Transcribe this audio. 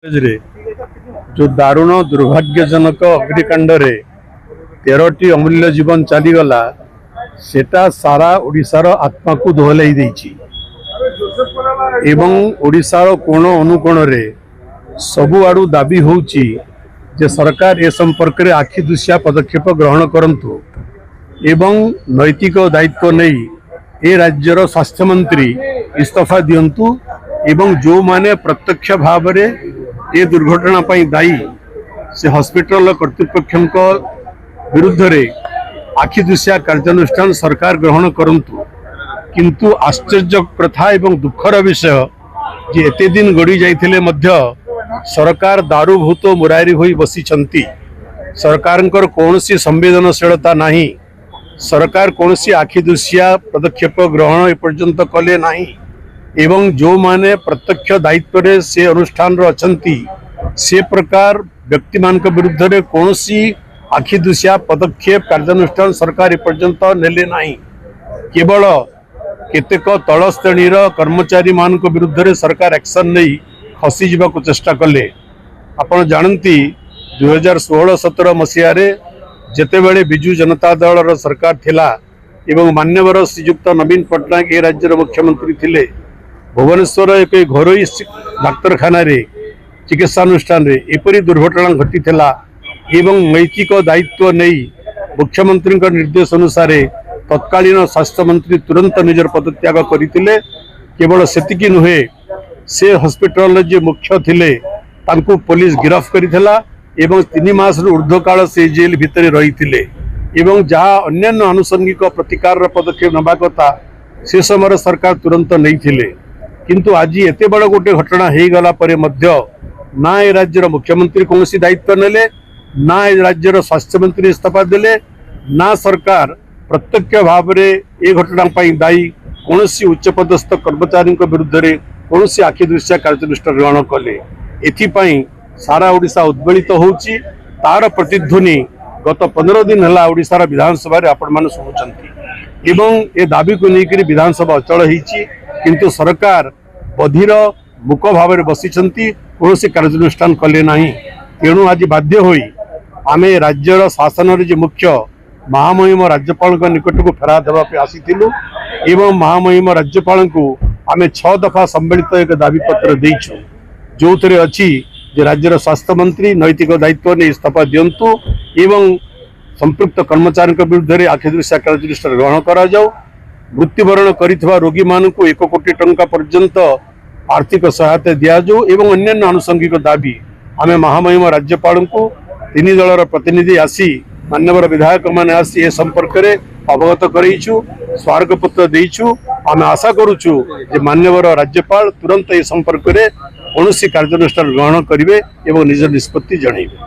ରେ जो दारुण दुर्भाग्यजनक अग्निकांड रे 13टी अमूल्य जीवन चलीगला सेटा सारा ओडिशार आत्मा को दोहलाई देछि एवं ओडिशार कोण अनुकोण रे सबु आडू दाबी होउछि जे सरकार ए संपर्क रे आखि दुसिया पदक्षेप ग्रहण करंतु एवं नैतिक दायित्व नहीं ए राज्यर स्वास्थ्य मंत्री इस्तीफा दियंतु एवं जो माने प्रत्यक्ष भाव रे ये दुर्घटना पाई दायी से हॉस्पिटल कर्तृपक्ष विरुद्ध रे आखि दुसिया कार्यानुष्ठान सरकार ग्रहण करंतु किंतु आश्चर्य प्रथा एवं दुखर विषय जे एते दिन गड़ी जाइथिले मध्य सरकार दारूभूत मुरारी होई बसिछंती। सरकारंकर कोनोसी संवेदनशीलता नाही, सरकार कोनोसी आखि दुसिया पदक्षेप ग्रहण एपर्यंत कले नाही एवं जो माने प्रत्यक्ष दायित्व रे से अनुष्ठान रो अछंती से प्रकार व्यक्ति मान के विरुद्ध रे कोनोसी आखि दुसिया पदक्षेप कार्यानुष्ठान सरकार एपर्यंत नेले नाही। केवल केतेक तल श्रेणीर कर्मचारी मान के विरुद्ध रे सरकार एक्शन नहीं खसी जीवा को चेष्टा कले। आपण जानती 2016-17 मसीह रे जेतेबेले बिजू जनता दल रो सरकार थिला एवं मान्यवर श्रीयुक्त नवीन पट्टनायक ए राज्यर मुख्यमंत्री थिले भुवनेश्वर एक घरोई डाक्तरखाना रे चिकित्सानुष्ठान रे एपरी दुर्घटना घटी थिला एवं नैतिक दायित्व नहीं मुख्यमंत्री निर्देश अनुसार तत्कालीन स्वास्थ्य मंत्री तुरंत निजर पदत्याग करथिले। केवल सेतिकी नुहे से हॉस्पिटल जे मुख्य थिले तांको पुलिस गिरफ्त करिथिला एवं 3 मास ऊर्ध्व काल से जेल भितर रही एवं जहाँ अन्यान्य आनुषंगिक प्रतिकार पदक्षेप नबा कथा से समय सरकार तुरंत नहीं थिले। किंतु आज एते बड़ गोटे घटना हो गला परे मध्य ना ए राज्यर मुख्यमंत्री कौन दायित्व नेले, ना ए राज्यर स्वास्थ्य मंत्री इस्तीफा देले, ना सरकार प्रत्यक्ष भाव में ए घटना दायी कौन उच्चपदस्थ कर्मचारी विरुद्ध रे कौन आखि दृश्य कार्यानुष्ठान ग्रहण कले। एथिपाई सारा ओडिशा उद्वेलित होउछि। तार प्रतिध्वनि गत 15 दिन है ओडिशार विधानसभा आपण मान शुणुचंती एवं ए दाबी को लेकर विधानसभा अचल होइछि किंतु सरकार बधिर मुक भाव में बसिछंती कौन कार्यानुष्ठान कले नहीं। तेणु आज बाध्य होई आमे राज्यर शासन रे जे मुख्य महामहिम राज्यपाल निकट को फेरा देवा आसीथिलु एवं महामहिम राज्यपाल को आमे 6 दफा सम्मिलित एक दाबी पत्र देइछु जो थरे अछि जे राज्यर स्वास्थ्य मंत्री नैतिक दायित्व ने इस्तीफा दियंतु एवं संपृक्त कर्मचारी विरुद्ध रे आखि दृश्य कार्यानुष्ठान ग्रहण करा जाऊ। मृत्युवरण करिथवा रोगी मान को 1 कोटी टंका पर्यंत आर्थिक सहायता दिया जाऊ एवं अन्य आनुषंगिक दाबी आमे महामहिम राज्यपाल को 3 दलर प्रतिनिधि आसी मान्यवर विधायक माने आसी ए संपर्क रे अवगत करइछु, स्वागतपत्र देइछु। आमे आशा करूछु जे मान्यवर राज्यपाल तुरंत ए संपर्क रे कौन कार्यानुष्ठान ग्रहण करेंगे और निज निष्पत्ति जणैबे।